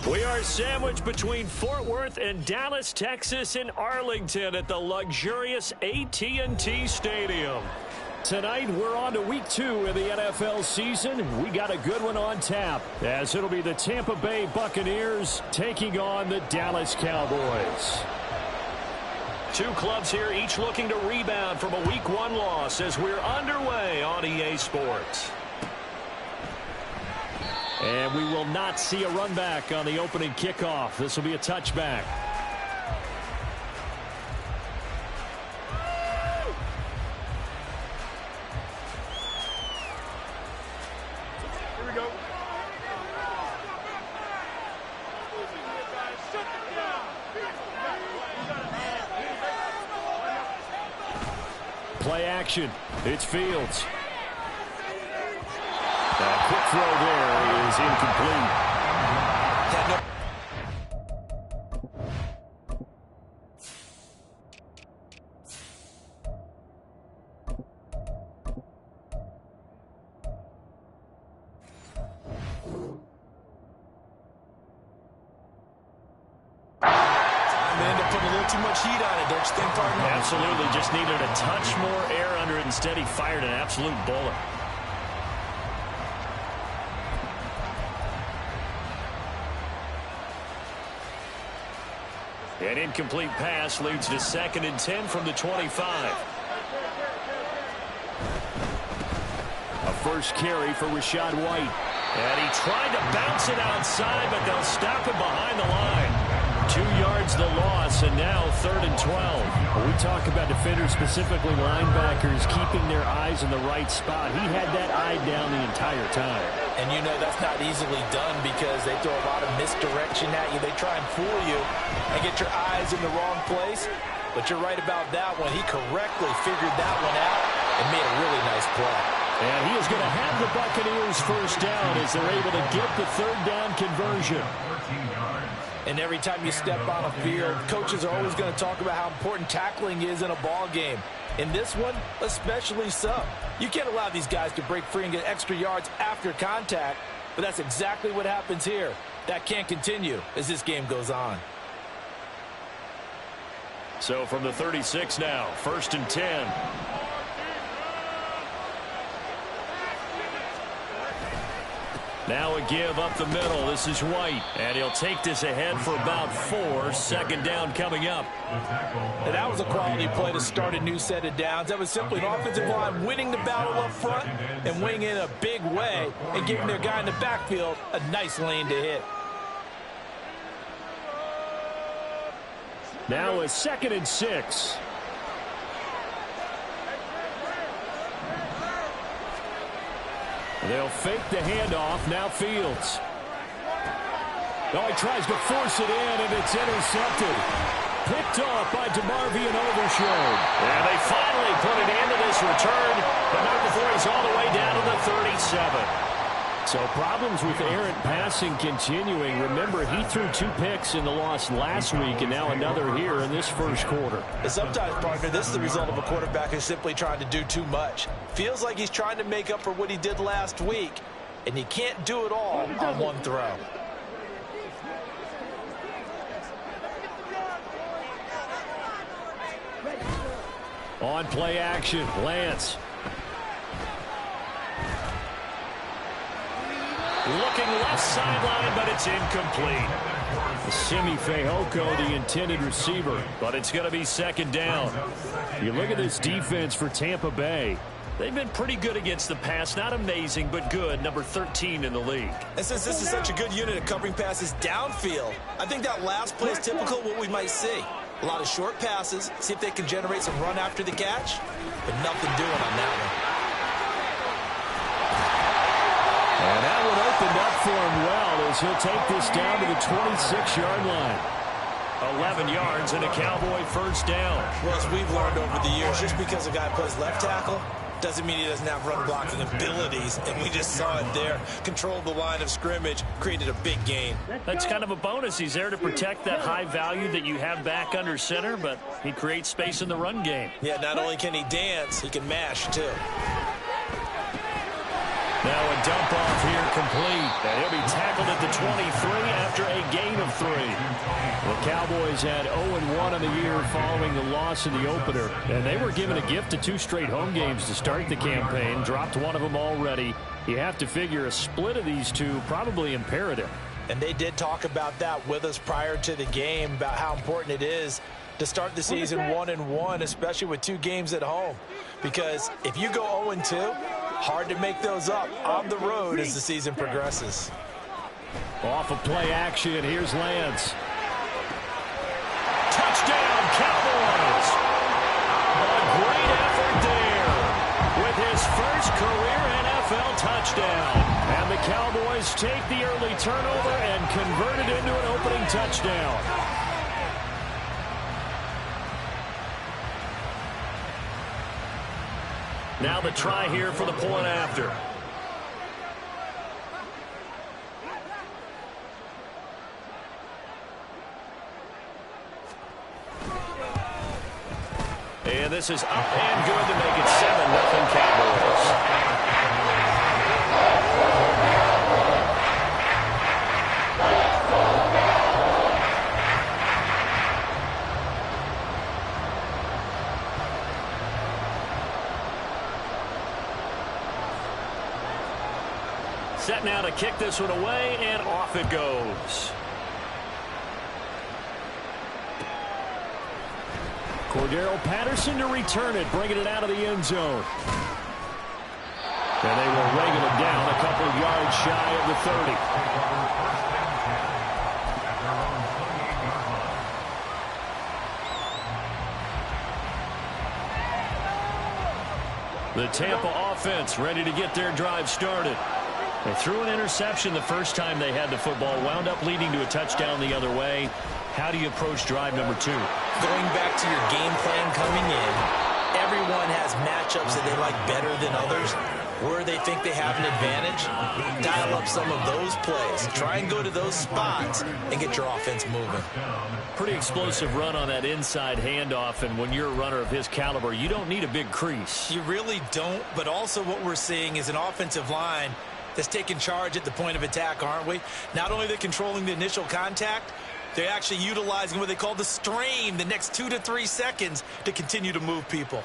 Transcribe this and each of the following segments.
We are sandwiched between Fort Worth and Dallas, Texas in Arlington at the luxurious AT&T Stadium. Tonight, we're on to week 2 of the NFL season. We got a good one on tap, as it'll be the Tampa Bay Buccaneers taking on the Dallas Cowboys. Two clubs here, each looking to rebound from a week 1 loss as we're underway on EA Sports. And we will not see a run back on the opening kickoff. This will be a touchback. Here we go. Play action. It's Fields. That quick throw there is incomplete. Too much heat on it, don't you think, partner? Absolutely, just needed a touch more air under it. Instead, he fired an absolute bullet. An incomplete pass leads to 2nd and 10 from the 25. A first carry for Rachaad White. And he tried to bounce it outside, but they'll stop him behind the line. 2 yards the loss, and now 3rd and 12. When we talk about defenders, specifically linebackers, keeping their eyes in the right spot, he had that eye down the entire time. And you know that's not easily done because they throw a lot of misdirection at you. They try and fool you and get your eyes in the wrong place. But you're right about that one. He correctly figured that one out and made a really nice play. And he is going to have the Buccaneers first down as they're able to get the 3rd down conversion. And every time you step on a field, coaches are always going to talk about how important tackling is in a ball game. In this one, especially so. You can't allow these guys to break free and get extra yards after contact, but that's exactly what happens here. That can't continue as this game goes on. So from the 36 now, 1st and 10. Now a give up the middle. This is White. And he'll take this ahead for about 4. 2nd down coming up. And that was a quality play to start a new set of downs. That was simply an offensive line winning the battle up front and winning in a big way and giving their guy in the backfield a nice lane to hit. Now a 2nd and 6. They'll fake the handoff. Now Fields. Oh, he tries to force it in, and it's intercepted. Picked off by DeMarvion Overshown. And they finally put it into this return, but not before he's all the way down to the 37. So problems with errant passing continuing. Remember, he threw 2 picks in the loss last week, and now another here in this first quarter. And sometimes, partner, this is the result of a quarterback who's simply trying to do too much. Feels like he's trying to make up for what he did last week, and he can't do it all on one throw. On play action, Lance. Looking left sideline, but it's incomplete. Simi Fehoko, the intended receiver, but it's going to be second down. You look at this defense for Tampa Bay. They've been pretty good against the pass. Not amazing, but good. Number 13 in the league. And since this is such a good unit at covering passes downfield, I think that last play is typical of what we might see. A lot of short passes, see if they can generate some run after the catch, but nothing doing on that one. And that one opened up for him well as he'll take this down to the 26-yard line. 11 yards and a Cowboy first down. Well, as we've learned over the years, just because a guy plays left tackle doesn't mean he doesn't have run blocking abilities, and we just saw it there. Controlled the line of scrimmage, created a big gain. That's kind of a bonus. He's there to protect that high value that you have back under center, but he creates space in the run game. Yeah, not only can he dance, he can mash, too. Now a dump off here complete, and he'll be tackled at the 23 after a gain of 3. The Cowboys had 0-1 in the year following the loss in the opener, and they were given a gift of 2 straight home games to start the campaign. Dropped one of them already. You have to figure a split of these two probably imperative. And they did talk about that with us prior to the game, about how important it is to start the season 1-1, especially with 2 games at home. Because if you go 0-2, hard to make those up on the road as the season progresses. Off of play action, here's Lance. Touchdown, Cowboys! A great effort there with his first career NFL touchdown. And the Cowboys take the early turnover and convert it into an opening touchdown. Now the try here for the point after. And this is up and good to make it 7-0 Cowboys. Set now to kick this one away, and off it goes. Cordero Patterson to return it, bringing it out of the end zone. And they will wrangle it down a couple of yards shy of the 30. The Tampa offense ready to get their drive started. They threw an interception the first time they had the football, wound up leading to a touchdown the other way. How do you approach drive number 2? Going back to your game plan coming in, everyone has matchups that they like better than others. Where they think they have an advantage, dial up some of those plays. Try and go to those spots and get your offense moving. Pretty explosive run on that inside handoff, and when you're a runner of his caliber, you don't need a big crease. You really don't, but also what we're seeing is an offensive line that's taking charge at the point of attack, aren't we? Not only are they controlling the initial contact, they're actually utilizing what they call the strain, the next 2 to 3 seconds, to continue to move people.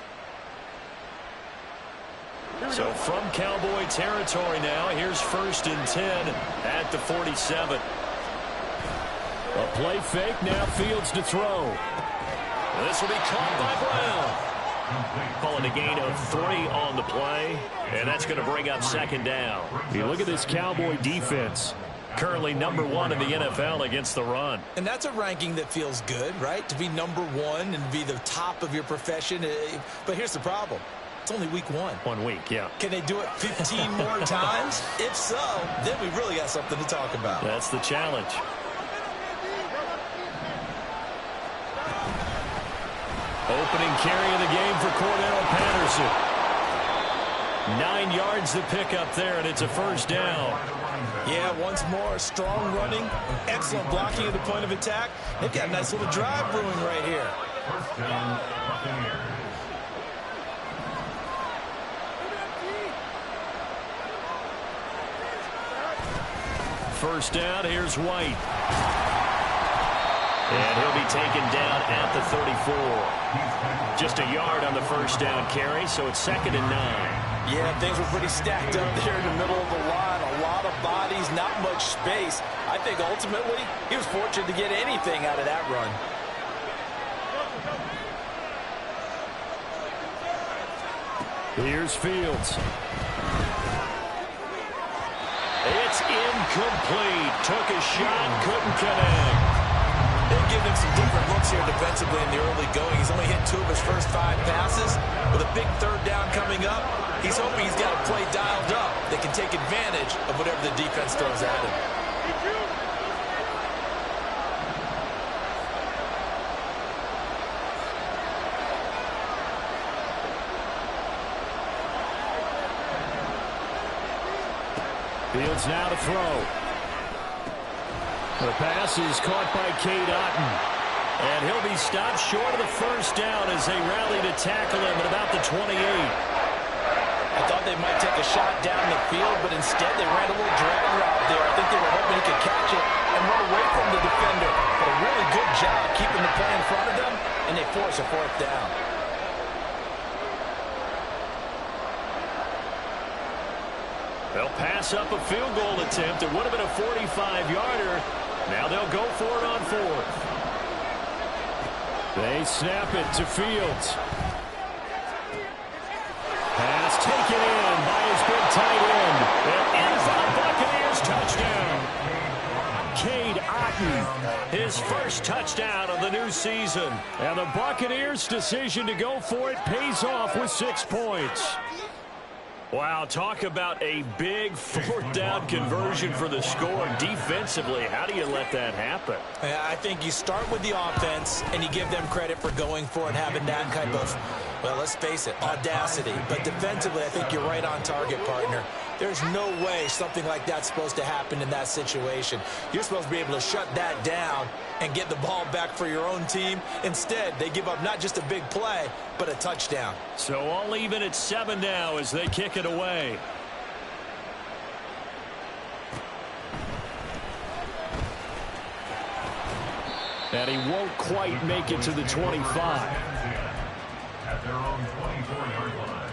So from Cowboy territory now, here's 1st and 10 at the 47. A play fake, now Fields to throw. This will be caught by Brown. Calling a gain of 3 on the play, and that's going to bring up 2nd down. You look at this Cowboy defense. Currently number 1 in the NFL against the run. And that's a ranking that feels good, right? To be number 1 and be the top of your profession. But here's the problem. It's only week 1. 1 week, yeah. Can they do it 15 more times? If so, then we really got something to talk about. That's the challenge. Opening carry of the game for Cordero Patterson. 9 yards to pick up there, and it's a first down. Yeah, once more, strong running, excellent blocking at the point of attack. They've got a nice little drive brewing right here. First down, Buccaneers. First down, here's White. And he'll be taken down at the 34. Just a yard on the first down carry, so it's 2nd and 9. Yeah, things were pretty stacked up there in the middle of the line. A lot of bodies, not much space. I think ultimately he was fortunate to get anything out of that run. Here's Fields. It's incomplete. Took a shot, couldn't connect. They've given him some different looks here defensively in the early going. He's only hit 2 of his first 5 passes. With a big third down coming up, he's hoping he's got a play dialed up that can take advantage of whatever the defense throws at him. Fields now to throw. The pass is caught by Cade Otton. And he'll be stopped short of the first down as they rally to tackle him at about the 28. I thought they might take a shot down the field, but instead they ran a little drag route there. I think they were hoping he could catch it and run away from the defender. But a really good job keeping the play in front of them, and they force a 4th down. They'll pass up a field goal attempt. It would have been a 45-yarder. Now they'll go for it on 4th. They snap it to Fields. Pass taken in by his big tight end. And in for the Buccaneers touchdown. Cade Otton, his first touchdown of the new season. And the Buccaneers' decision to go for it pays off with 6 points. Wow, talk about a big 4th down conversion for the score. Defensively, how do you let that happen? I think you start with the offense, and you give them credit for going for it, having that type of, well, let's face it, audacity. But defensively, I think you're right on target, partner. There's no way something like that's supposed to happen in that situation. You're supposed to be able to shut that down and get the ball back for your own team. Instead, they give up not just a big play, but a touchdown. So all even at 7 now as they kick it away. And he won't quite make it to the 25. At their own 24-yard line.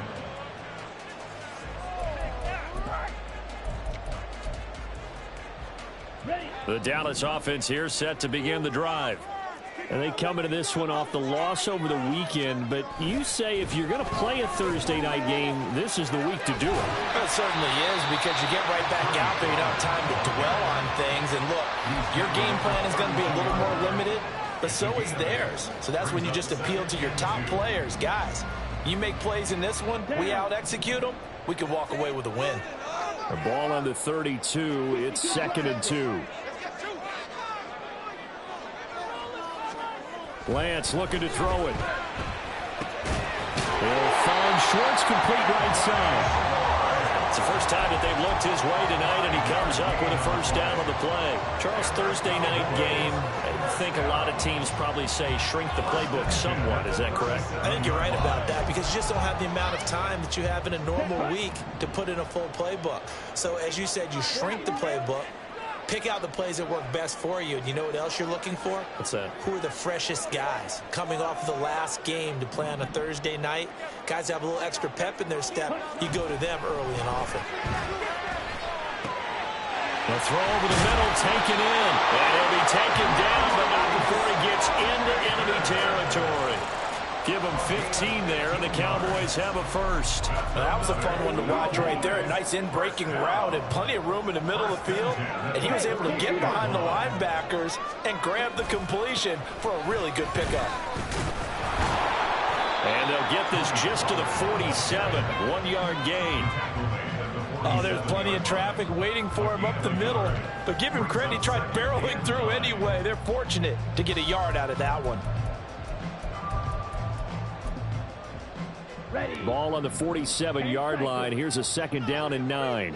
The Dallas offense here set to begin the drive. And they come into this one off the loss over the weekend. But you say if you're going to play a Thursday night game, this is the week to do it. Well, it certainly is, because you get right back out there. You don't have time to dwell on things. And look, your game plan is going to be a little more limited, but so is theirs. So that's when you just appeal to your top players. Guys, you make plays in this one, we out-execute them, we can walk away with a win. The ball on the 32. It's 2nd and 2. Lance looking to throw it. He'll find Schwartz, complete right side. It's the first time that they've looked his way tonight, and he comes up with a first down on the play. Charles, Thursday night game, I think a lot of teams probably say shrink the playbook somewhat. Is that correct? I think you're right about that, because you just don't have the amount of time that you have in a normal week to put in a full playbook. So as you said, you shrink the playbook, pick out the plays that work best for you. And you know what else you're looking for? What's that? Who are the freshest guys coming off of the last game to play on a Thursday night? Guys have a little extra pep in their step. You go to them early and often. The throw over the middle, taken in. And he'll be taken down, but not before he gets into enemy territory. Give him 15 there, and the Cowboys have a first. Well, that was a fun one to watch right there. A nice in-breaking route and plenty of room in the middle of the field. And he was able to get behind the linebackers and grab the completion for a really good pickup. And they'll get this just to the 47, 1-yard gain. Oh, there's plenty of traffic waiting for him up the middle. But give him credit, he tried barreling through anyway. They're fortunate to get a yard out of that one. Ball on the 47-yard line. Here's a 2nd down and 9.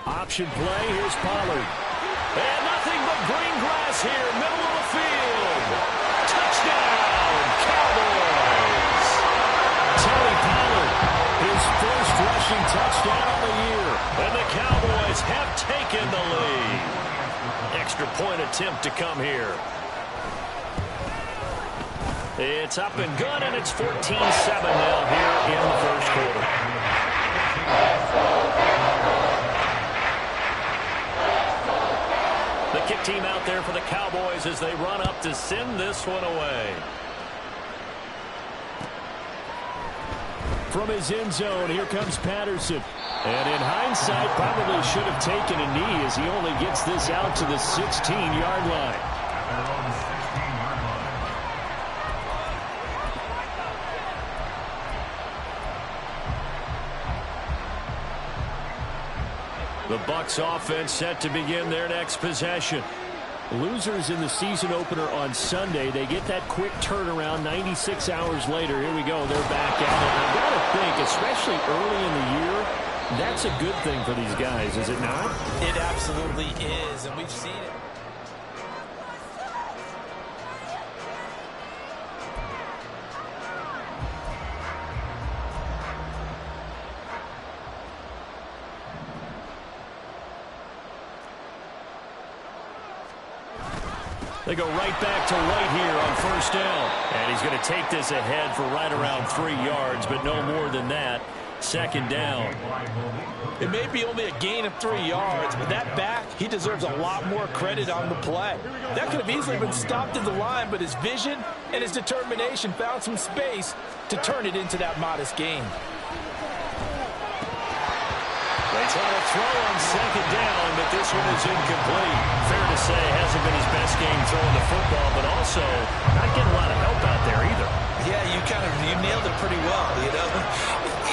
Option play. Here's Pollard. And nothing but green grass here, middle of the field. Touchdown, Cowboys. Tony Pollard, his first rushing touchdown of the year. And the Cowboys have taken the lead. Extra point attempt to come here. It's up and good, and it's 14-7 now here in the first quarter. The kick team out there for the Cowboys as they run up to send this one away. From his end zone, here comes Patterson. And in hindsight, probably should have taken a knee as he only gets this out to the 16-yard line. The Bucs offense set to begin their next possession. Losers in the season opener on Sunday. They get that quick turnaround 96 hours later. Here we go. They're back at it. I've got to think, especially early in the year, that's a good thing for these guys, is it not? It absolutely is, and we've seen it. They go right back to White here on first down. And he's going to take this ahead for right around 3 yards, but no more than that. Second down. It may be only a gain of 3 yards, but that back, he deserves a lot more credit on the play. That could have easily been stopped at the line, but his vision and his determination found some space to turn it into that modest gain. They try to throw on second down, but this one is incomplete. Fair to say, hasn't been his best game throwing the football, but also not getting a lot of help out there either. Yeah, you nailed it pretty well, you know.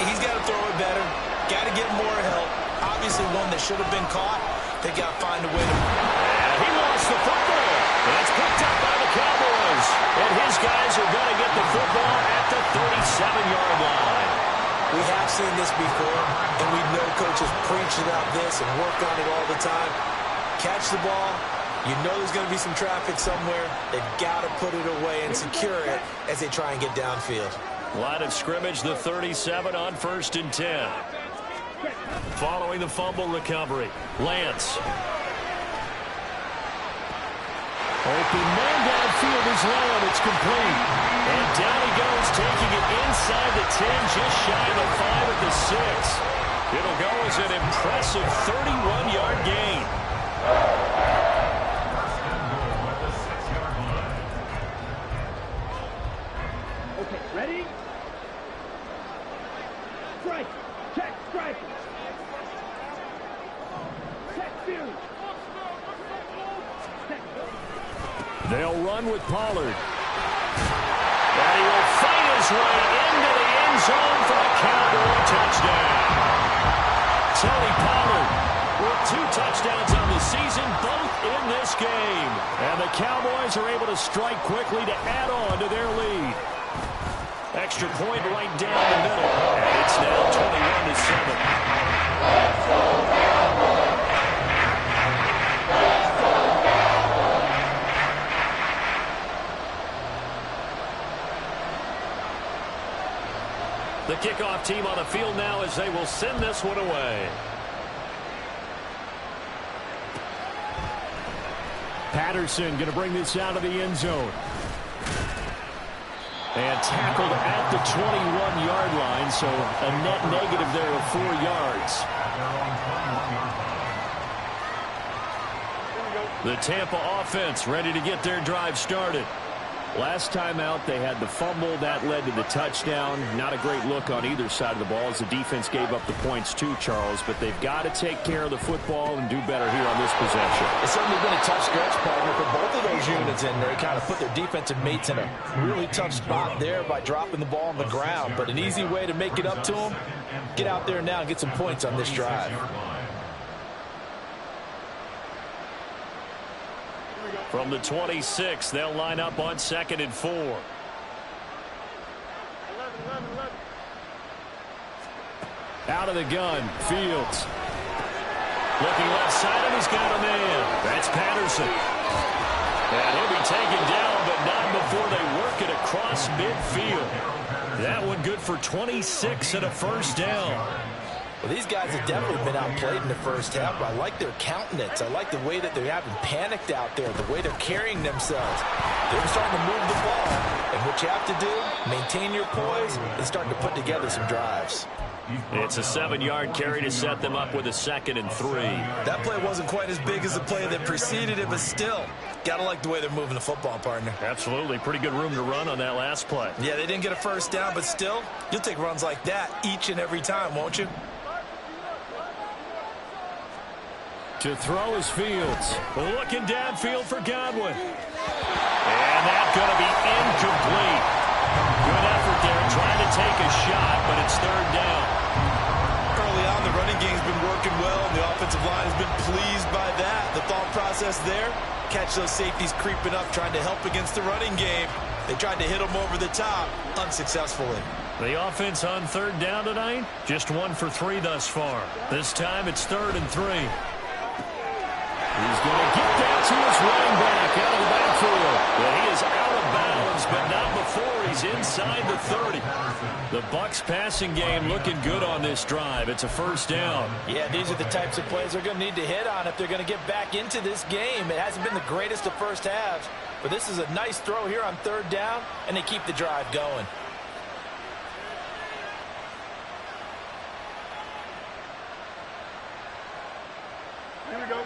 He's got to throw it better, got to get more help. Obviously one that should have been caught. They got to find a way to... And he lost the football. And it's picked up by the Cowboys. And his guys are going to get the football at the 37-yard line. We have seen this before, and we know coaches preach about this and work on it all the time. Catch the ball. You know there's going to be some traffic somewhere. They've got to put it away and secure it as they try and get downfield. Line of scrimmage, the 37 on 1st and 10. Following the fumble recovery, Lance. Open man downfield is Lamb. It's complete. And down he goes, taking it inside the 10, just shy of the 5 at the 6. It'll go as an impressive 31-yard gain. Okay, ready? Strike. Check, strike. Check, field. They'll run with Pollard. And he will fight his way into the end zone for a Cowboy touchdown. Tony Pollard with 2 touchdowns on the season, both in this game. And the Cowboys are able to strike quickly to add on to their lead. Extra point right down the middle. And it's now 21-7. The kickoff team on the field now as they will send this one away. Patterson going to bring this out of the end zone. And tackled at the 21-yard line, so a net negative there of 4 yards. The Tampa offense ready to get their drive started. Last time out, they had the fumble. That led to the touchdown. Not a great look on either side of the ball as the defense gave up the points too, Charles. But they've got to take care of the football and do better here on this possession. It's certainly been a tough stretch, partner, for both of those units in there. They kind of put their defensive mates in a really tough spot there by dropping the ball on the ground. But an easy way to make it up to them, get out there now and get some points on this drive. From the 26, they'll line up on 2nd and 4. Out of the gun, Fields. Looking left side, and he's got a man. That's Patterson. And he'll be taken down, but not before they work it across midfield. That one good for 26 and a first down. Well, these guys have definitely been outplayed in the first half, but I like their countenance. I like the way that they haven't panicked out there, the way they're carrying themselves. They're starting to move the ball, and with what you have to do, maintain your poise, and start to put together some drives. It's a 7-yard carry to set them up with a 2nd and 3. That play wasn't quite as big as the play that preceded it, but still, got to like the way they're moving the football, partner. Absolutely. Pretty good room to run on that last play. Yeah, they didn't get a first down, but still, you'll take runs like that each and every time, won't you? To throw is Fields. Looking downfield for Godwin. And that's going to be incomplete. Good effort there trying to take a shot, but it's 3rd down. Early on, the running game's been working well, and the offensive line has been pleased by that. The thought process there, catch those safeties creeping up, trying to help against the running game. They tried to hit them over the top, unsuccessfully. The offense on 3rd down tonight, just 1 for 3 thus far. This time it's 3rd and 3. He's going to get down to his running back out of the backfield. But he is out of bounds, but not before he's inside the 30. The Bucs passing game looking good on this drive. It's a 1st down. Yeah, these are the types of plays they're going to need to hit on if they're going to get back into this game. It hasn't been the greatest of first halves, but this is a nice throw here on 3rd down, and they keep the drive going. Here we go.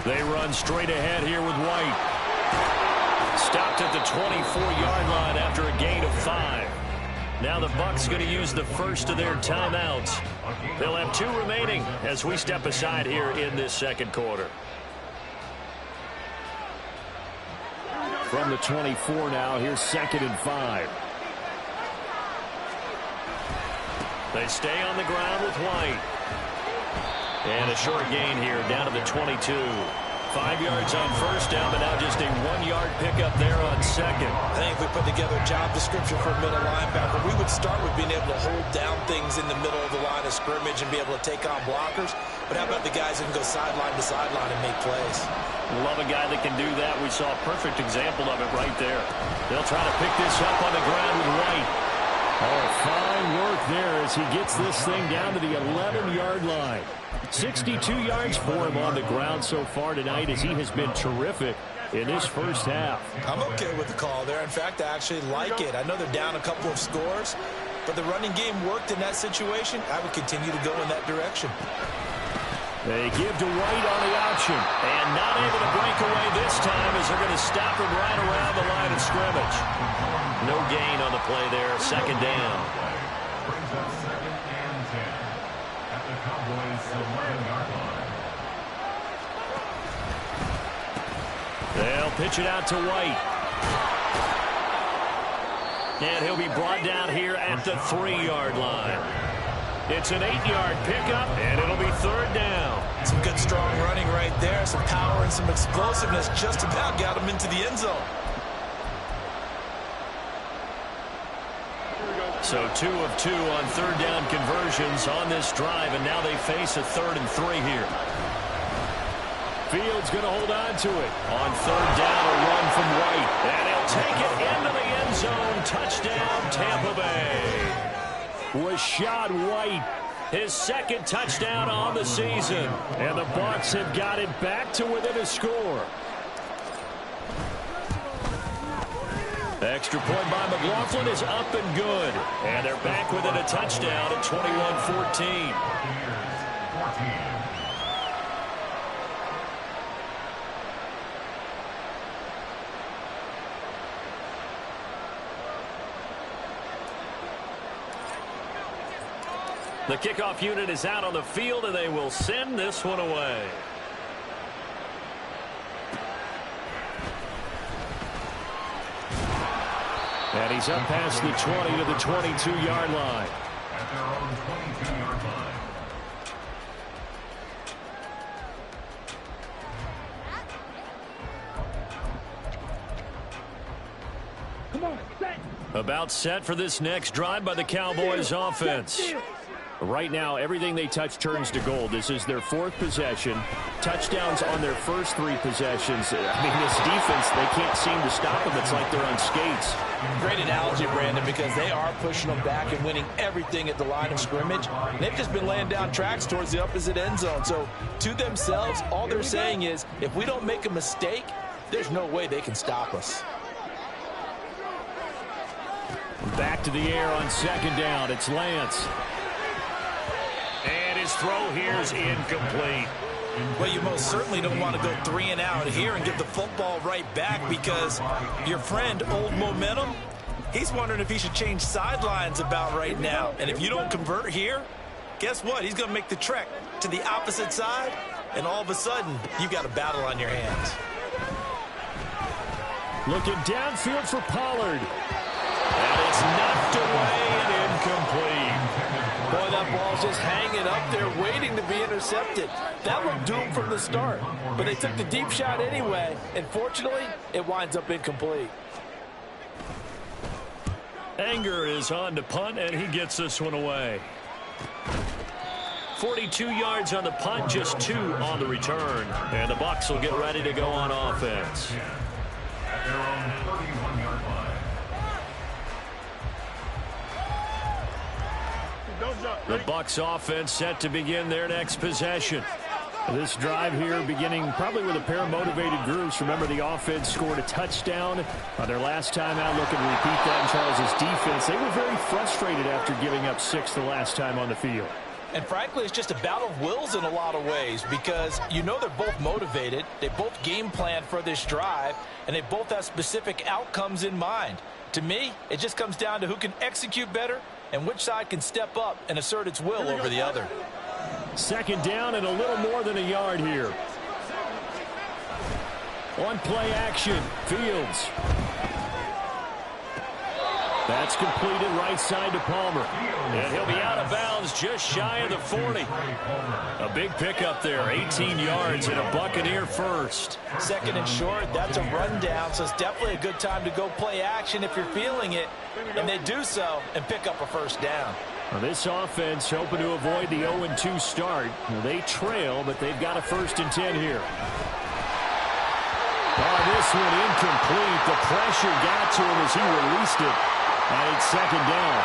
They run straight ahead here with White. Stopped at the 24-yard line after a gain of 5. Now the Bucs going to use the first of their timeouts. They'll have 2 remaining as we step aside here in this 2nd quarter. From the 24 now, here's 2nd and 5. They stay on the ground with White. And a short gain here down to the 22. 5 yards on 1st down, but now just a 1-yard pickup there on 2nd. I think if we put together a job description for a middle linebacker, we would start with being able to hold down things in the middle of the line of scrimmage and be able to take on blockers. But how about the guys who can go sideline to sideline and make plays? Love a guy that can do that. We saw a perfect example of it right there. They'll try to pick this up on the ground with White. Oh, fine work there as he gets this thing down to the 11-yard line. 62 yards for him on the ground so far tonight as he has been terrific in this first half. I'm okay with the call there. In fact, I actually like it. I know they're down a couple of scores, but the running game worked in that situation. I would continue to go in that direction. They give to White on the option, and not able to break away this time as they're going to stop him right around the line of scrimmage. No gain on the play there, 2nd down. Brings up 2nd and 10 at the Cowboys' 11-yard line. They'll pitch it out to White. And he'll be brought down here at the 3-yard line. It's an 8-yard pickup, and it'll be 3rd down. Some good, strong running right there. Some power and some explosiveness just about got him into the end zone. So 2 of 2 on 3rd down conversions on this drive, and now they face a 3rd and 3 here. Fields going to hold on to it. On 3rd down, a run from White. And he'll take it into the end zone. Touchdown, Tampa Bay. Rashad White, his 2nd touchdown on the season. And the Bucs have got it back to within a score. Extra point by McLaughlin is up and good. And they're back within a touchdown at 21-14. The kickoff unit is out on the field, and they will send this one away. And he's up past the 20 to the 22-yard line. At their own 22-yard line. Come on, set. About set for this next drive by the Cowboys offense. Right now, everything they touch turns to gold. This is their 4th possession. Touchdowns on their first 3 possessions. I mean, this defense, they can't seem to stop them. It's like they're on skates. Great analogy, Brandon, because they are pushing them back and winning everything at the line of scrimmage. They've just been laying down tracks towards the opposite end zone. So, to themselves, all they're saying is, if we don't make a mistake, there's no way they can stop us. Back to the air on second down. It's Lance. And his throw here is incomplete. Well, you most certainly don't want to go 3 and out here and get the football right back, because your friend, Old Momentum, he's wondering if he should change sidelines about right now. And if you don't convert here, guess what? He's going to make the trek to the opposite side, and all of a sudden, you've got a battle on your hands. Looking downfield for Pollard. And it's knocked away and incomplete. Boy, that ball's just hanging up there waiting to be intercepted. That looked doomed from the start, but they took the deep shot anyway, and fortunately, it winds up incomplete. Anger is on to punt, and he gets this one away. 42 yards on the punt, just 2 on the return. And the Bucs will get ready to go on offense. At their own 31-yard line. The Bucs offense set to begin their next possession. This drive here beginning probably with a pair of motivated groups. Remember, the offense scored a touchdown on their last time out. Looking to repeat that in Charles' defense. They were very frustrated after giving up 6 the last time on the field. And frankly, it's just a battle of wills in a lot of ways, because you know they're both motivated. They both game plan for this drive, and they both have specific outcomes in mind. To me, it just comes down to who can execute better and which side can step up and assert its will over the other. Second down and a little more than a yard here. On play action, Fields. That's completed right side to Palmer. And he'll be out of bounds just shy of the 40. A big pickup there, 18 yards and a Buccaneer first. Second and short, that's a rundown, so it's definitely a good time to go play action if you're feeling it. And they do so and pick up a first down. Now this offense hoping to avoid the 0-2 start. Now they trail, but they've got a 1st and 10 here. Oh, this one incomplete. The pressure got to him as he released it. And it's second down.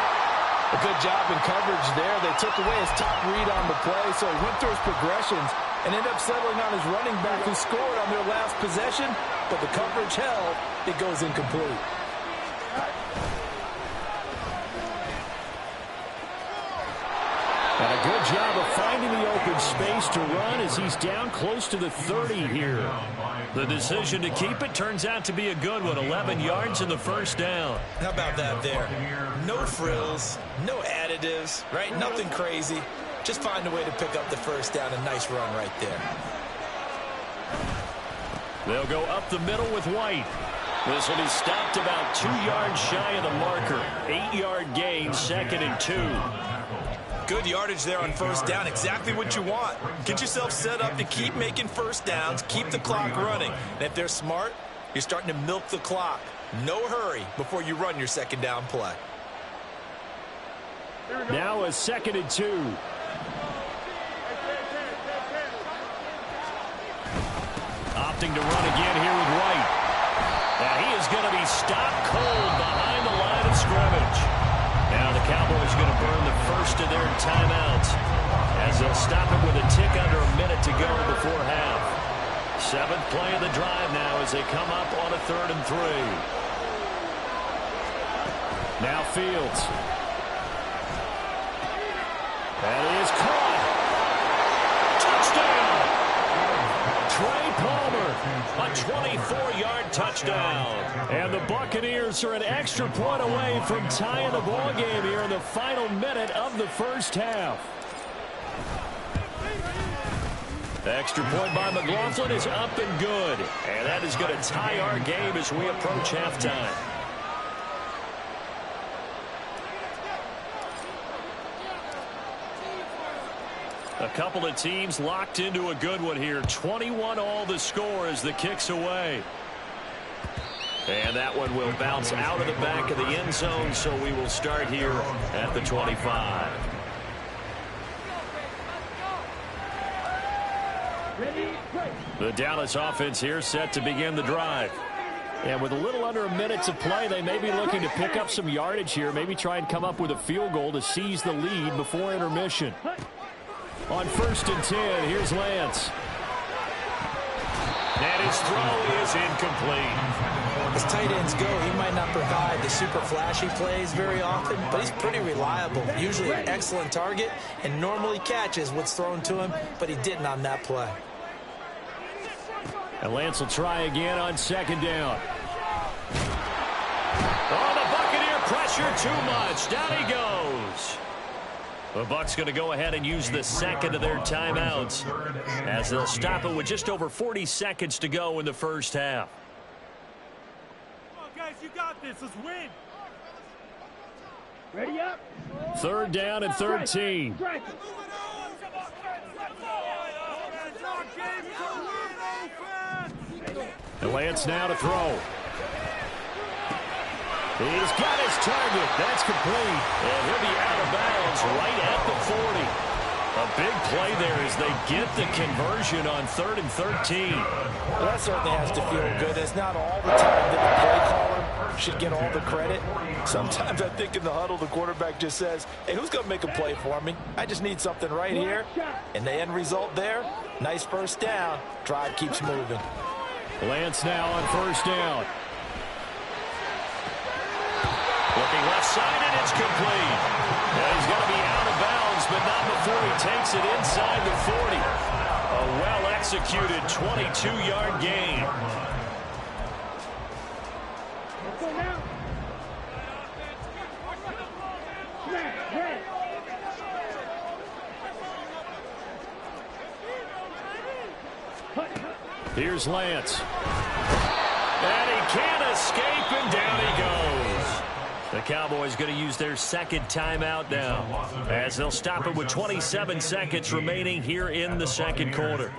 A good job in coverage there. They took away his top read on the play, so he went through his progressions and ended up settling on his running back who scored on their last possession, but the coverage held. It goes incomplete. And a good job of finding the open space to run as he's down close to the 30 here. The decision to keep it turns out to be a good one. 11 yards in the first down. How about that there? No frills, no additives, right? Nothing crazy. Just find a way to pick up the first down. A nice run right there. They'll go up the middle with White. This will be stopped about 2 yards shy of the marker. 8-yard gain, 2nd and 2. Good yardage there on first down. Exactly what you want. Get yourself set up to keep making first downs, keep the clock running. And if they're smart, you're starting to milk the clock. No hurry before you run your second down play. Now a 2nd and 2. Opting to run again here with White. Now he is going to be stopped cold behind the line of scrimmage. Now the Cowboys going to burn the first of their timeouts as they'll stop it with a tick under a minute to go before half. 7th play of the drive now as they come up on a 3rd and 3. Now Fields. That is caught. Touchdown! Trey Palmer, a 24-yard touchdown. And the Buccaneers are an extra point away from tying the ball game here in the final minute of the first half. The extra point by McLaughlin is up and good. And that is going to tie our game as we approach halftime. A couple of teams locked into a good one here. 21 all the score as the kick's away. And that one will bounce out of the back of the end zone, so we will start here at the 25. The Dallas offense here set to begin the drive. And with a little under a minute to play, they may be looking to pick up some yardage here, maybe try and come up with a field goal to seize the lead before intermission. On 1st and 10, here's Lance. And his throw is incomplete. As tight ends go, he might not provide the super flashy plays very often, but he's pretty reliable. Usually an excellent target and normally catches what's thrown to him, but he didn't on that play. And Lance will try again on 2nd down. Oh, the Buccaneer pressure too much. Down he goes. The Bucs going to go ahead and use the 2nd of their timeouts as they'll stop it with just over 40 seconds to go in the first half. Come on, guys, you got this. Let's win. Ready up. 3rd down and 13. And Lance now to throw. He's got his target. That's complete. And he'll be out of bounds right at the 40. A big play there as they get the conversion on 3rd and 13. Well, that certainly has to feel good. It's not all the time that the play caller should get all the credit. Sometimes I think in the huddle, the quarterback just says, hey, who's going to make a play for me? I just need something right here. And the end result there, nice first down. Drive keeps moving. Lance now on 1st down. Looking left side, and it's complete. And he's going to be out of bounds, but not before he takes it inside the 40. A well-executed 22-yard gain. Here's Lance. And he can't escape, and down he goes. The Cowboys going to use their 2nd timeout now as they'll stop it with 27 seconds remaining here in the 2nd quarter.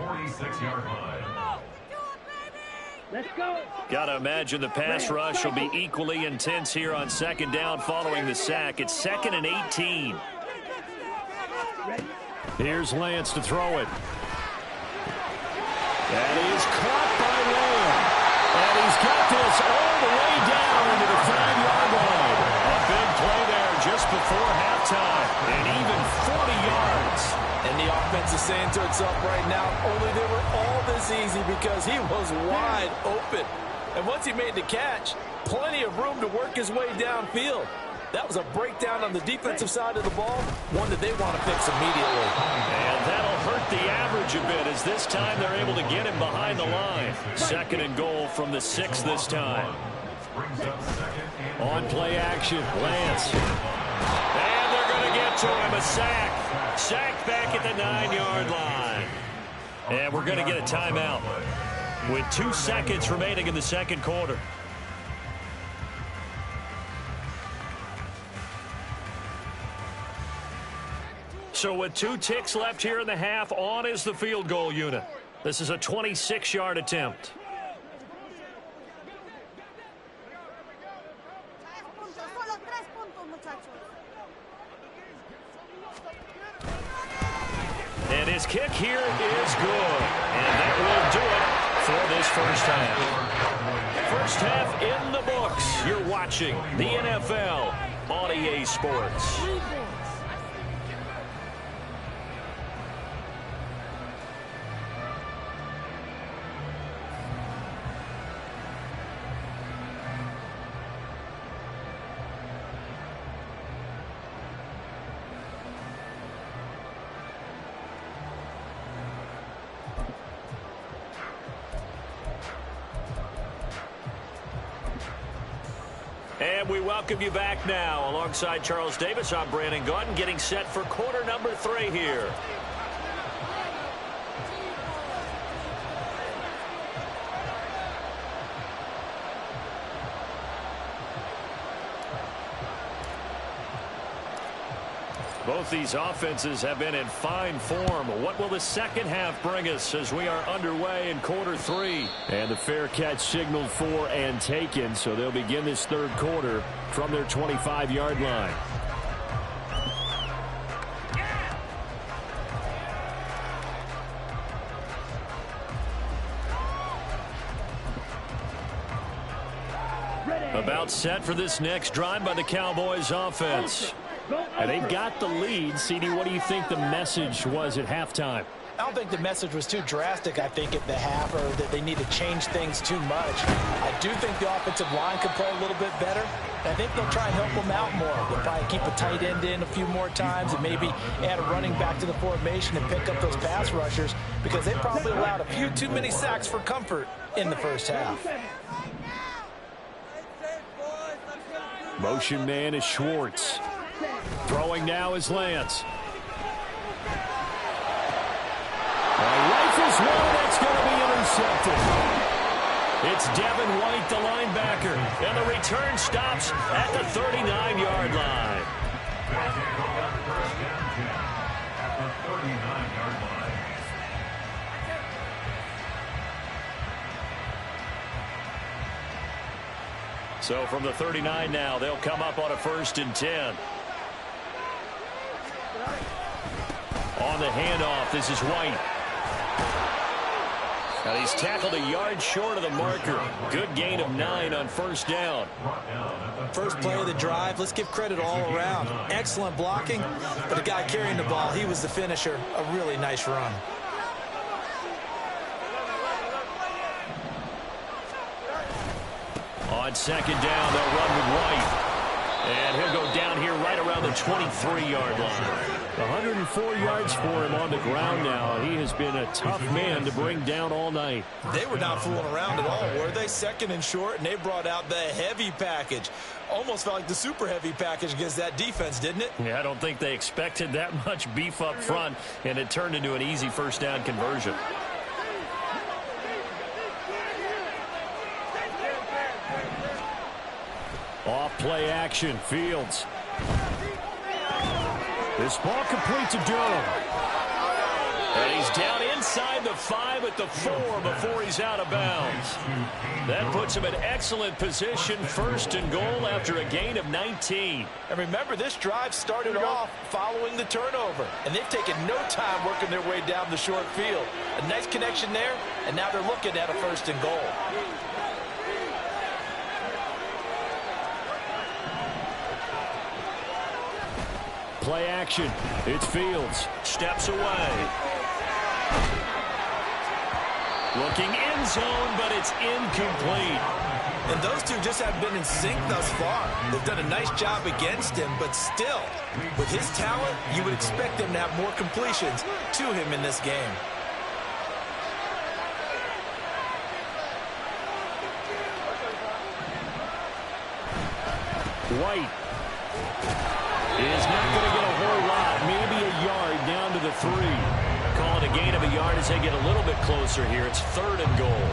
Let's go. Got to imagine the pass rush will be equally intense here on 2nd down following the sack. It's 2nd and 18. Here's Lance to throw it. And he is caught by Lamb. And he's got this all the way down into the 5-yard line. A big play there just before halftime. And even 40 yards. And the offense is saying to itself right now, only they were all this easy because he was wide open. And once he made the catch, plenty of room to work his way downfield. That was a breakdown on the defensive side of the ball, one that they want to fix immediately. And that'll hurt the average a bit as this time they're able to get him behind the line. 2nd and goal from the 6 this time. On play action, Lance. And they're going to get to him, a sack. Sack back at the 9-yard line. And we're going to get a timeout with 2 seconds remaining in the 2nd quarter. So with 2 ticks left here in the half, on is the field goal unit. This is a 26-yard attempt. And his kick here is good. And that will do it for this first half. First half in the books. You're watching the NFL on EA Sports. And we welcome you back now. Alongside Charles Davis, I'm Brandon Gaudin, getting set for quarter number 3 here. Both these offenses have been in fine form. What will the second half bring us as we are underway in quarter 3? And the fair catch signaled for and taken, so they'll begin this 3rd quarter from their 25-yard line. About set for this next drive by the Cowboys offense. And they got the lead. CD, what do you think the message was at halftime? I don't think the message was too drastic, I think, at the half, or that they need to change things too much. I do think the offensive line could play a little bit better. I think they'll try and help them out more. They'll probably keep a tight end in a few more times and maybe add a running back to the formation and pick up those pass rushers, because they probably allowed a few too many sacks for comfort in the first half. Motion man is Schwartz. Throwing now is Lance. Rifles one, that's going to be intercepted. It's Devin White, the linebacker, and the return stops at the 39-yard line. So from the 39 now, they'll come up on a 1st and 10. On the handoff, this is White. And he's tackled a yard short of the marker. Good gain of 9 on 1st down. First play of the drive, let's give credit all around. Excellent blocking, but the guy carrying the ball, he was the finisher. A really nice run. On 2nd down, they'll run with White. And he'll go down here right around the 23-yard line. 104 yards for him on the ground now. He has been a tough man to bring down all night. They were not fooling around at all, were they? 2nd and short, and they brought out the heavy package. Almost felt like the super heavy package against that defense, didn't it? Yeah, I don't think they expected that much beef up front, and it turned into an easy 1st down conversion. Off play action, Fields. This ball complete to Durham. And he's down inside the 5 at the 4 before he's out of bounds. That puts him in excellent position, 1st and goal after a gain of 19. And remember, this drive started off following the turnover, and they've taken no time working their way down the short field. A nice connection there, and now they're looking at a 1st and goal. Play action. It's Fields. Steps away. Looking end zone, but it's incomplete. And those two just haven't been in sync thus far. They've done a nice job against him, but still, with his talent, you would expect him to have more completions to him in this game. White is not going to get a whole lot, maybe a yard down to the 3. Call it a gain of a yard as they get a little bit closer here. It's 3rd and goal.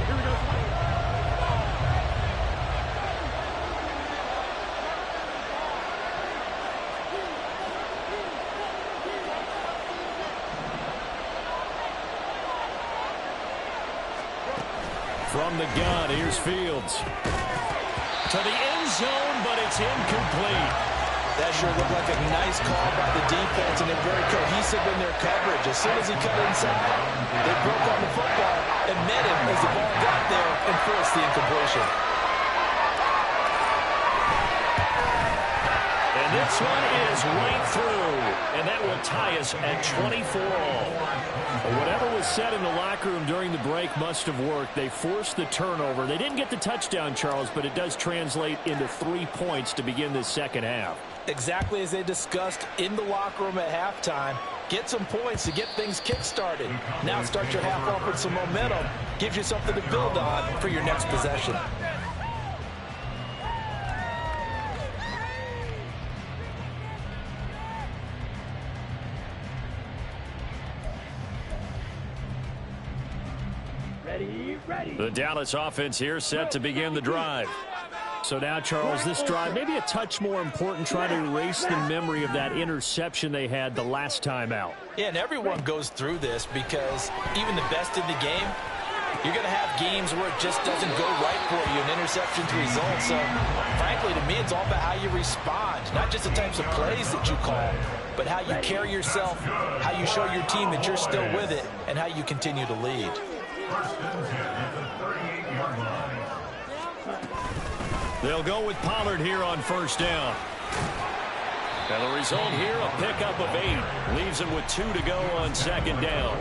From the gun, here's Fields. To the end zone, but it's incomplete. That sure looked like a nice call by the defense, and they're very cohesive in their coverage. As soon as he cut inside, they broke on the football and met him as the ball got there and forced the incompletion. And this one is right through, and that will tie us at 24 all. Whatever was said in the locker room during the break must have worked. They forced the turnover. They didn't get the touchdown, Charles, but it does translate into 3 points to begin this second half. Exactly as they discussed in the locker room at halftime. Get some points to get things kick-started. Now start your half off with some momentum. Gives you something to build on for your next possession. The Dallas offense here set to begin the drive. So now, Charles, this drive maybe a touch more important, trying to erase the memory of that interception they had the last time out. Yeah, and everyone goes through this because even the best in the game, you're going to have games where it just doesn't go right for you, and interceptions result. So, frankly, to me, it's all about how you respond, not just the types of plays that you call, but how you carry yourself, how you show your team that you're still with it, and how you continue to lead. They'll go with Pollard here on first down. And the result here, a pickup of 8. Leaves him with 2 to go on second down.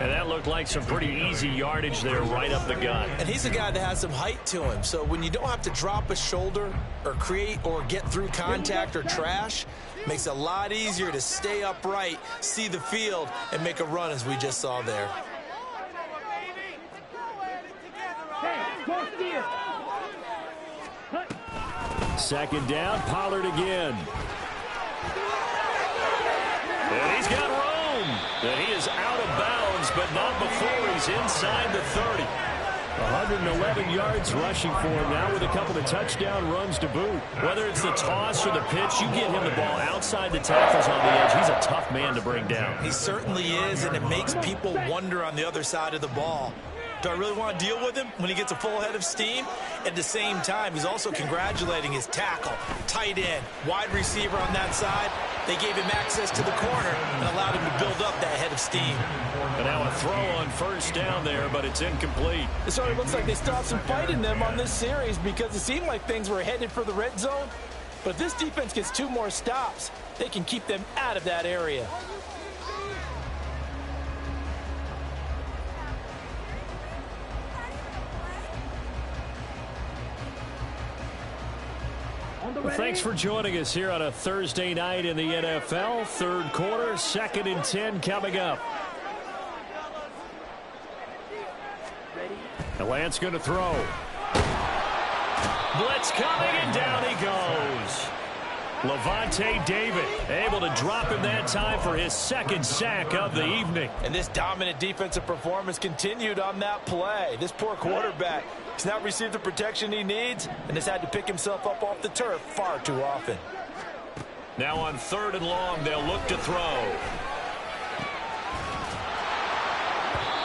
And that looked like some pretty easy yardage there right up the gut. And he's a guy that has some height to him. So when you don't have to drop a shoulder or create or get through contact or trash, makes it a lot easier to stay upright, see the field, and make a run as we just saw there. Second down, Pollard again. And he's got room. And he is out of bounds, but not before he's inside the 30. 111 yards rushing for him now with a couple of touchdown runs to boot. Whether it's the toss or the pitch, you get him the ball outside the tackles on the edge. He's a tough man to bring down. He certainly is, and it makes people wonder on the other side of the ball. Do I really want to deal with him when he gets a full head of steam? At the same time, he's also congratulating his tackle, tight end, wide receiver on that side. They gave him access to the corner and allowed him to build up that head of steam. And now a throw on first down there, but it's incomplete. It sort of looks like they still have some fight in them on this series because it seemed like things were headed for the red zone. But if this defense gets 2 more stops, they can keep them out of that area. Well, thanks for joining us here on a Thursday night in the NFL. Third quarter, 2nd and 10 coming up. And Lance going to throw. Blitz coming, and down he goes. Levante David able to drop him that time for his 2nd sack of the evening. And this dominant defensive performance continued on that play. This poor quarterback has not received the protection he needs and has had to pick himself up off the turf far too often. Now on 3rd and long, they'll look to throw.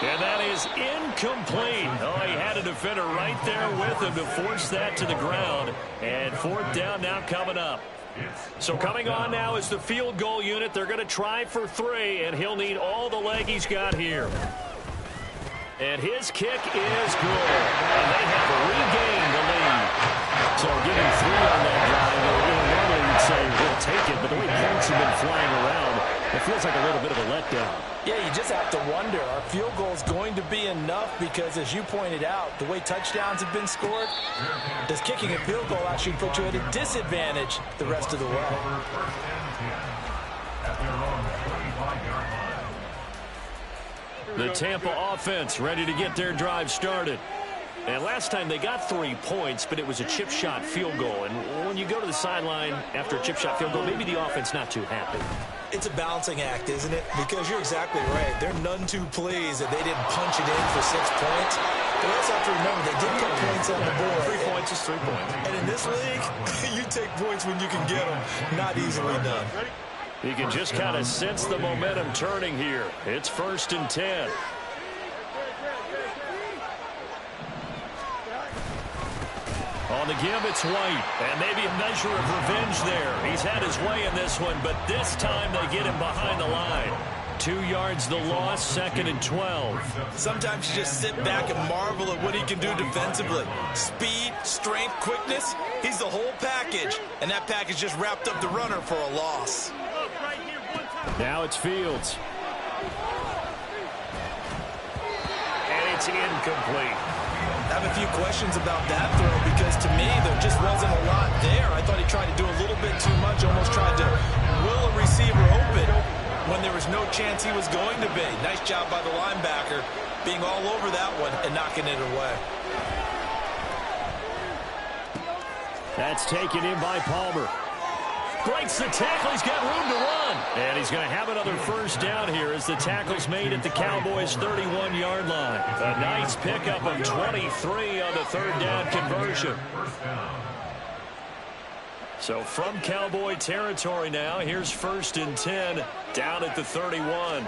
And that is incomplete. Oh, he had a defender right there with him to force that to the ground. And 4th down now coming up. So coming on now is the field goal unit. They're going to try for 3, and he'll need all the leg he's got here. And his kick is good. And they have regained the lead. So getting 3 on that drive, normally you'd say we'll take it, but the way points have been flying around, it feels like a little bit of a letdown. Yeah, you just have to wonder, are field goals going to be enough? Because as you pointed out, the way touchdowns have been scored, does kicking a field goal actually put you at a disadvantage the rest of the way? The Tampa offense ready to get their drive started. And last time they got 3 points, but it was a chip shot field goal. And when you go to the sideline after a chip shot field goal, maybe the offense not too happy. It's a balancing act, isn't it? Because you're exactly right. They're none too pleased that they didn't punch it in for 6 points. But we also have to remember they did put points on the board. 3 points is 3 points. And in this league, you take points when you can get them. Not easily done. You can just kind of sense the momentum turning here. It's 1st and 10. On the give, it's White, and maybe a measure of revenge there. He's had his way in this one, but this time they get him behind the line. 2 yards the loss, 2nd and 12. Sometimes you just sit back and marvel at what he can do defensively. Speed, strength, quickness, he's the whole package. And that package just wrapped up the runner for a loss. Now it's Fields. And it's incomplete. I have a few questions about that throw because to me there just wasn't a lot there. I thought he tried to do a little bit too much, almost tried to will a receiver open when there was no chance he was going to be. Nice job by the linebacker being all over that one and knocking it away. That's taken in by Palmer. Breaks the tackle. He's got room to run. And he's going to have another 1st down here as the tackle's made at the Cowboys' 31-yard line. A nice pickup of 23 on the 3rd down conversion. So from Cowboy territory now, here's 1st and 10 down at the 31.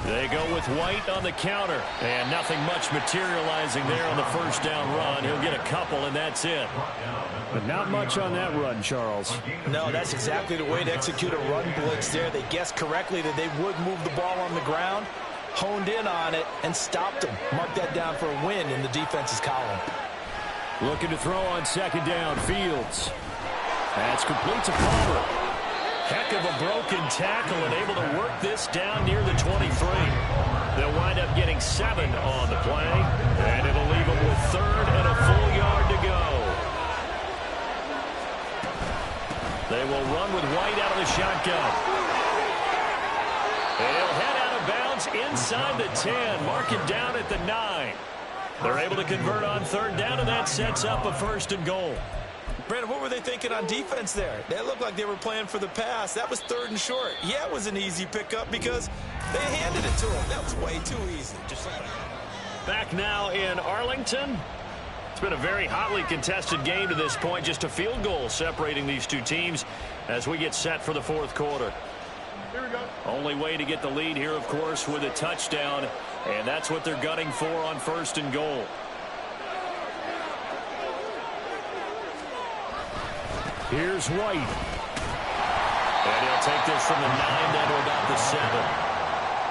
They go with White on the counter. And nothing much materializing there on the 1st down run. He'll get a couple, and that's it. But not much on that run, Charles. No, that's exactly the way to execute a run blitz there. They guessed correctly that they would move the ball on the ground, honed in on it, and stopped them. Mark that down for a win in the defense's column. Looking to throw on second down. Fields. That's complete to Palmer. Heck of a broken tackle and able to work this down near the 23. They'll wind up getting 7 on the play, and it'll leave them with 3rd and a full yard to go. They will run with White out of the shotgun. And he'll head out of bounds inside the 10, mark it down at the 9. They're able to convert on 3rd down, and that sets up a 1st and goal. Brandon, what were they thinking on defense there? They looked like they were playing for the pass. That was 3rd and short. Yeah, it was an easy pickup because they handed it to him. That was way too easy. Back now in Arlington. It's been a very hotly contested game to this point. Just a field goal separating these two teams as we get set for the 4th quarter. Here we go. Only way to get the lead here, of course, with a touchdown. And that's what they're gunning for on 1st and goal. Here's White. And he'll take this from the 9 down to about the 7.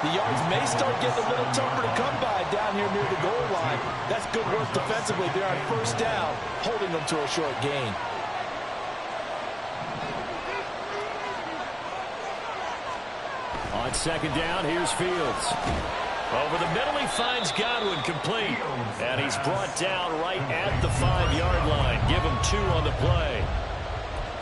The yards may start getting a little tougher to come by down here near the goal line. That's good work defensively there on 1st down, holding them to a short gain. On 2nd down, here's Fields. Over the middle, he finds Godwin complete. And he's brought down right at the 5-yard line. Give him 2 on the play.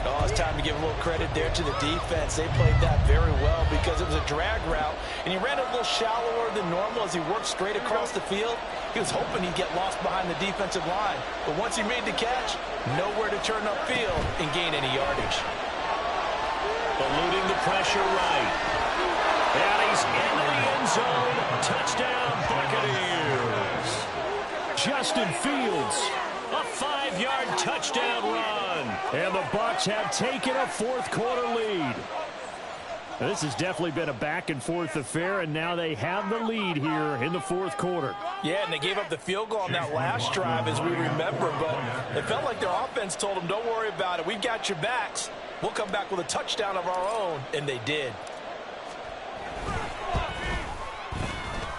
Oh, it's time to give a little credit there to the defense. They played that very well because it was a drag route, and he ran a little shallower than normal as he worked straight across the field. He was hoping he'd get lost behind the defensive line, but once he made the catch, nowhere to turn upfield and gain any yardage. Eluding the pressure right. And he's into the end zone. Touchdown, Buccaneers. Justin Fields. A 5-yard touchdown run. And the Bucs have taken a 4th quarter lead. This has definitely been a back-and-forth affair, and now they have the lead here in the 4th quarter. Yeah, and they gave up the field goal on that last drive, as we remember, but it felt like their offense told them, don't worry about it. We've got your backs. We'll come back with a touchdown of our own, and they did.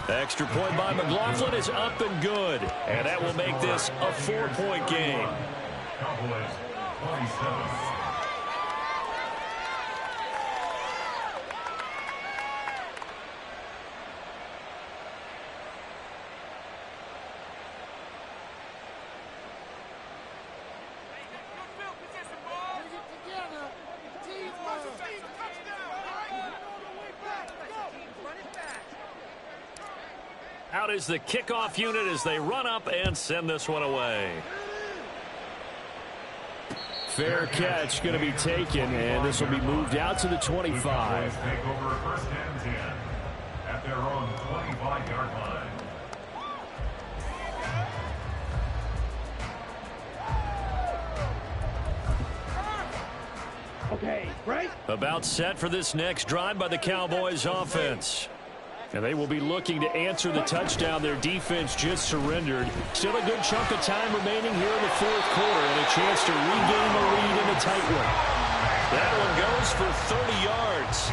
Extra point by McLaughlin is up and good. And that will make this a 4-point game. Cowboys 27. Out is the kickoff unit as they run up and send this one away. Fair catch going to be taken, and this will be moved out to the 25. Cowboys take over 1st and 10 at their own 25-yard line. Okay, right? About set for this next drive by the Cowboys offense. And they will be looking to answer the touchdown their defense just surrendered. Still a good chunk of time remaining here in the 4th quarter and a chance to regain the lead in a tight one. That one goes for 30 yards.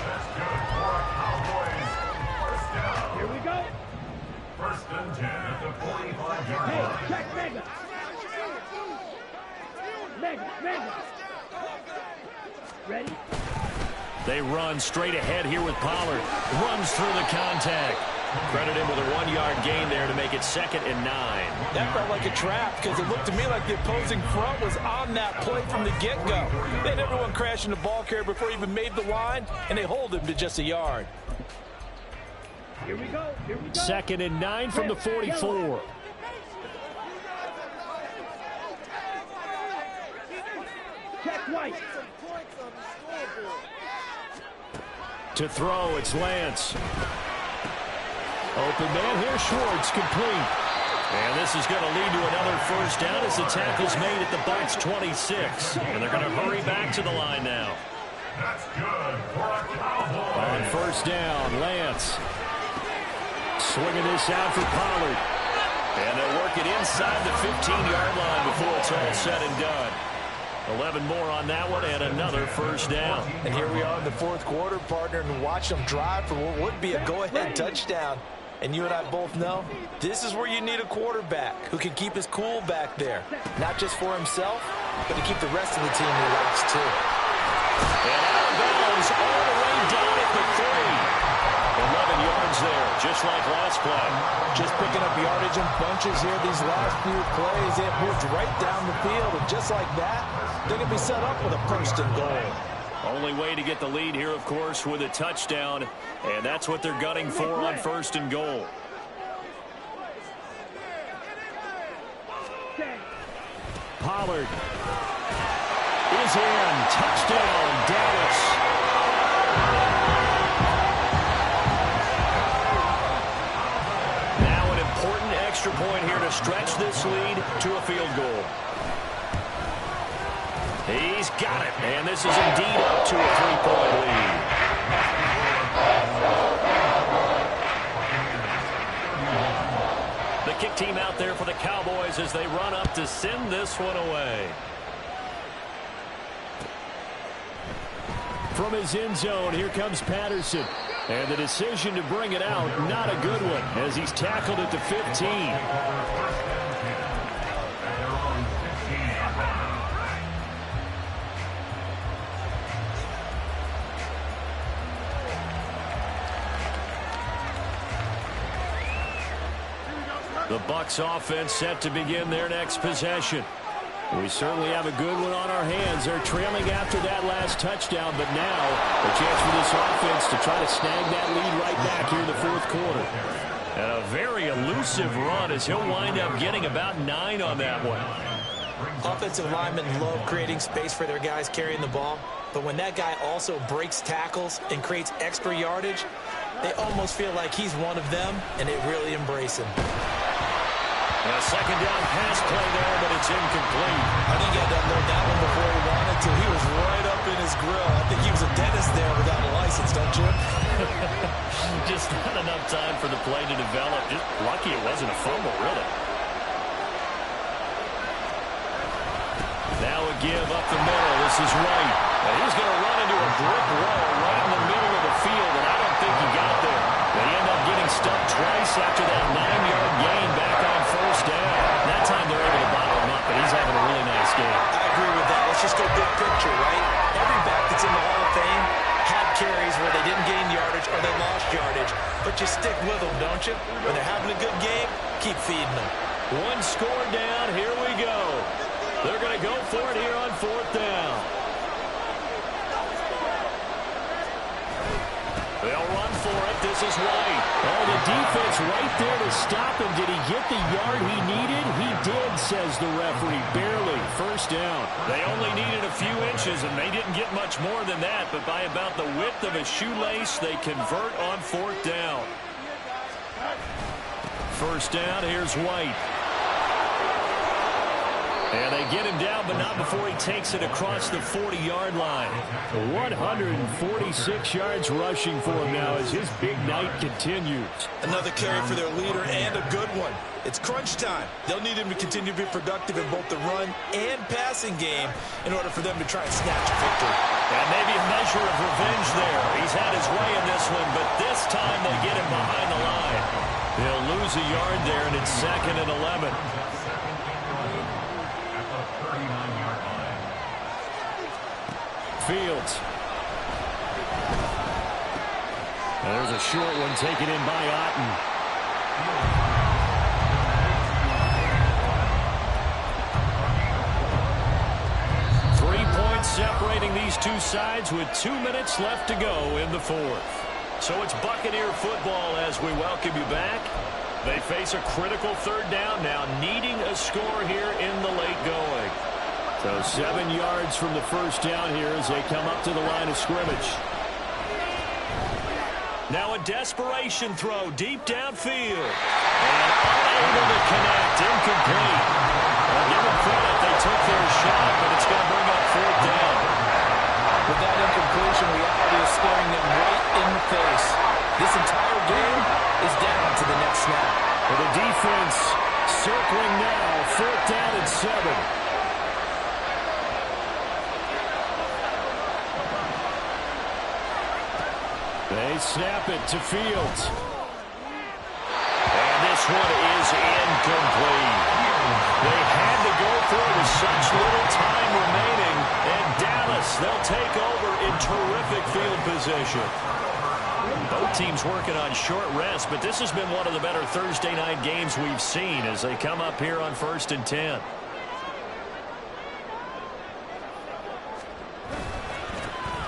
That's good for a Cowboys 1st down. Here we go. 1st and 10 at the 45-yard Hey, line. check Mega. Mega. Ready? They run straight ahead here with Pollard. Runs through the contact. Credit him with a 1-yard gain there to make it 2nd and 9. That felt like a trap because it looked to me like the opposing front was on that play from the get-go. They had everyone crashing the ball carrier before he even made the line, and they hold him to just a yard. Here we go. 2nd and 9 from the 44. Check White. To throw, it's Lance. Open man here, Schwartz, complete. And this is going to lead to another 1st down as the tackle's made at the Bucs 26. And they're going to hurry back to the line now. That's good for a Cowboys. On 1st down, Lance. Swinging this out for Pollard. And they'll work it inside the 15-yard line before it's all said and done. 11 more on that one and another 1st down. And here we are in the 4th quarter, partner, and watch them drive for what would be a go-ahead touchdown. And you and I both know this is where you need a quarterback who can keep his cool back there. Not just for himself, but to keep the rest of the team relaxed too. And out of bounds all the way down at the 3. 11 yards there, just like last play. Just picking up yardage in bunches here these last few plays. They have moved right down the field, and just like that, they're going to be set up with a first and goal. Only way to get the lead here, of course, with a touchdown, and that's what they're gunning for on first and goal. Pollard is in. Touchdown, Dallas. Now an important extra point here to stretch this lead to a field goal. He's got it, and this is indeed up to a 3-point lead. The kick team out there for the Cowboys as they run up to send this one away. From his end zone, here comes Patterson. And the decision to bring it out, not a good one, as he's tackled at the 15. The Bucs offense set to begin their next possession. We certainly have a good one on our hands. They're trailing after that last touchdown, but now a chance for this offense to try to snag that lead right back here in the fourth quarter. And a very elusive run as he'll wind up getting about 9 on that one. Offensive linemen love creating space for their guys carrying the ball, but when that guy also breaks tackles and creates extra yardage, they almost feel like he's one of them, and they really embrace him. And a second down pass play there, but it's incomplete. I think he had to unload that one before he wanted to. He was right up in his grill. I think he was a dentist there without a license, don't you? Just not enough time for the play to develop. Just lucky it wasn't a fumble, really. Now a give up the middle. This is Wright. And he's going to run into a brick wall right in the middle of the field, and I don't think he got there. They end up getting stuck twice after that 9-yard gain back on first down. That time they're able to bottle him up, but he's having a really nice game. I agree with that. Let's just go big picture, right? Every back that's in the Hall of Fame had carries where they didn't gain yardage or they lost yardage. But you stick with them, don't you? When they're having a good game, keep feeding them. One score down. Here we go. They're going to go for it here on fourth down. They'll run for it. This is White. Oh, the defense right there to stop him. Did he get the yard he needed? He did, says the referee. Barely. First down. They only needed a few inches, and they didn't get much more than that. But by about the width of a shoelace, they convert on fourth down. First down. Here's White. And they get him down, but not before he takes it across the 40-yard line. 146 yards rushing for him now as his big night continues. Another carry for their leader and a good one. It's crunch time. They'll need him to continue to be productive in both the run and passing game in order for them to try and snatch a victory. And maybe a measure of revenge there. He's had his way in this one, but this time they get him behind the line. He'll lose a yard there, and it's 2nd and 11. Fields. And there's a short one taken in by Otten. Separating these two sides with 2 minutes left to go in the fourth. So it's Buccaneer football as we welcome you back. They face a critical third down now, needing a score here in the late going. So 7 yards from the first down here as they come up to the line of scrimmage. Now a desperation throw deep downfield. And unable to connect, incomplete. Well, give them credit, they took their shot, but it's going to bring up fourth down. With that incompletion, reality is staring them right in the face. This entire game is down to the next snap. For the defense circling now, fourth down and 7. They snap it to Fields. this one is incomplete. They had to go for it with such little time remaining. And Dallas, they'll take over in terrific field position. Both teams working on short rest, but this has been one of the better Thursday night games we've seen as they come up here on 1st and 10.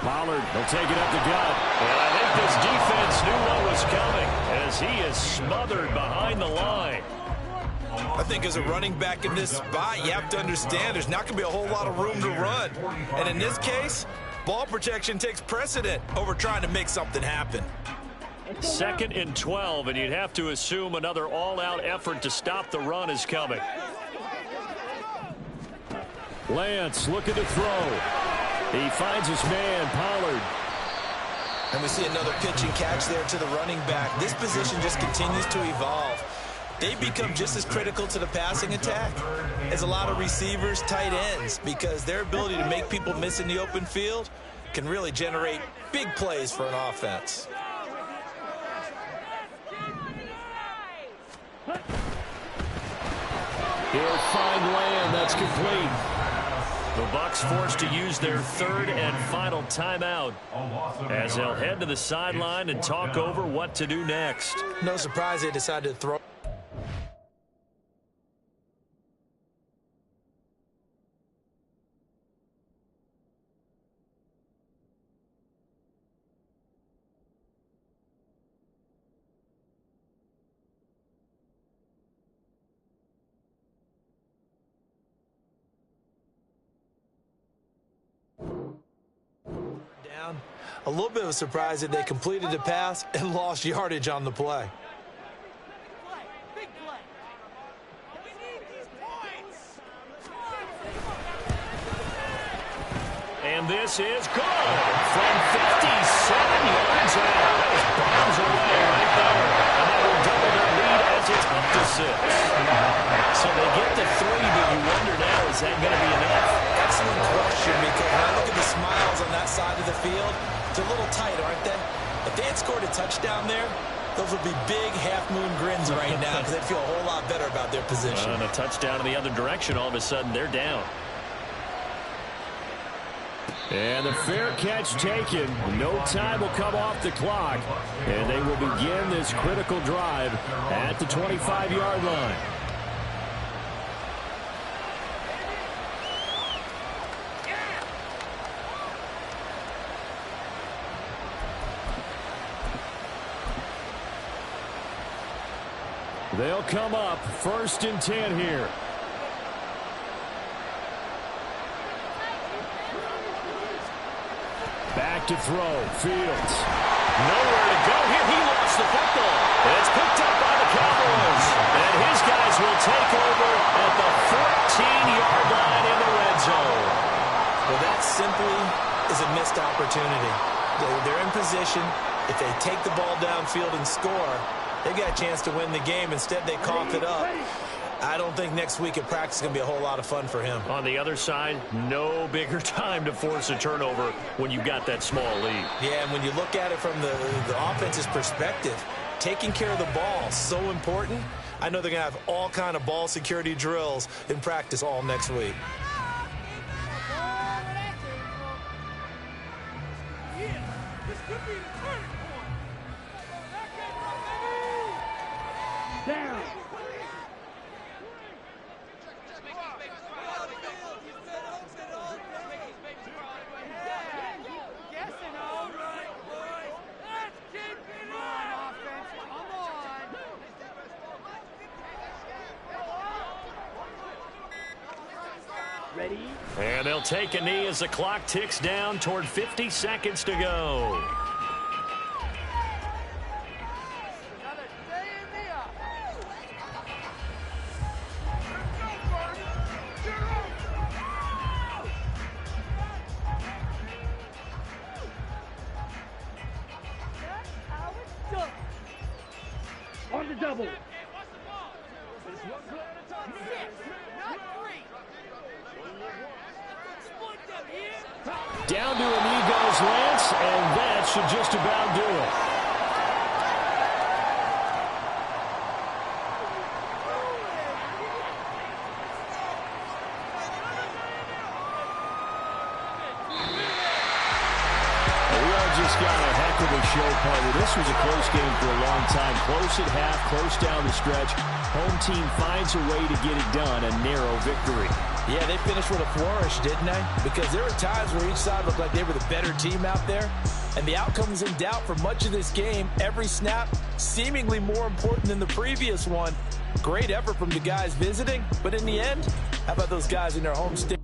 Pollard, they'll take it up the gut. And I think this defense knew what was coming as he is smothered behind the line. I think as a running back in this spot, you have to understand there's not going to be a whole lot of room to run. And in this case, ball protection takes precedent over trying to make something happen. 2nd and 12, and you'd have to assume another all-out effort to stop the run is coming. Lance looking to throw. He finds his man, Pollard. And we see another pitch and catch there to the running back. This position just continues to evolve. They become just as critical to the passing attack as a lot of receivers, tight ends, because their ability to make people miss in the open field can really generate big plays for an offense. He'll find Lamb. That's complete. The Bucs forced to use their 3rd and final timeout as they'll head to the sideline and talk over what to do next. No surprise they decided to throw. A little bit of a surprise that they completed the pass and lost yardage on the play. And this is good from 57 yards out. That was bombs away right there. And that will double their lead as it's up to 6. So they get to 3, but you wonder now, is that going to be enough? Excellent question, because when I look at the smiles on that side of the field, they're a little tight, aren't they? If they had scored a touchdown there, those would be big half-moon grins right now because they'd feel a whole lot better about their position. And a touchdown in the other direction, all of a sudden they're down. And the fair catch taken. No time will come off the clock. And they will begin this critical drive at the 25-yard line. They'll come up 1st and 10 here. Back to throw. Fields. Nowhere to go here. He lost the football. It's picked up by the Cowboys. And his guys will take over at the 14-yard line in the red zone. Well, that simply is a missed opportunity. They're in position. If they take the ball downfield and score, they've got a chance to win the game. Instead, they cough it up. I don't think next week at practice is going to be a whole lot of fun for him. On the other side, no bigger time to force a turnover when you've got that small lead. Yeah, and when you look at it from the offense's perspective, taking care of the ball is so important. I know they're going to have all kind of ball security drills in practice all next week. Down. Ready? And they'll take a knee as the clock ticks down toward 50 seconds to go. On the double. Down to a knee goes Lance, and that should just about do it. to the show, partner. This was a close game for a long time. Close at half, close down the stretch. Home team finds a way to get it done, a narrow victory. Yeah, they finished with a flourish, didn't they? Because there were times where each side looked like they were the better team out there. And the outcome was in doubt for much of this game. Every snap seemingly more important than the previous one. Great effort from the guys visiting. But in the end, how about those guys in their home state?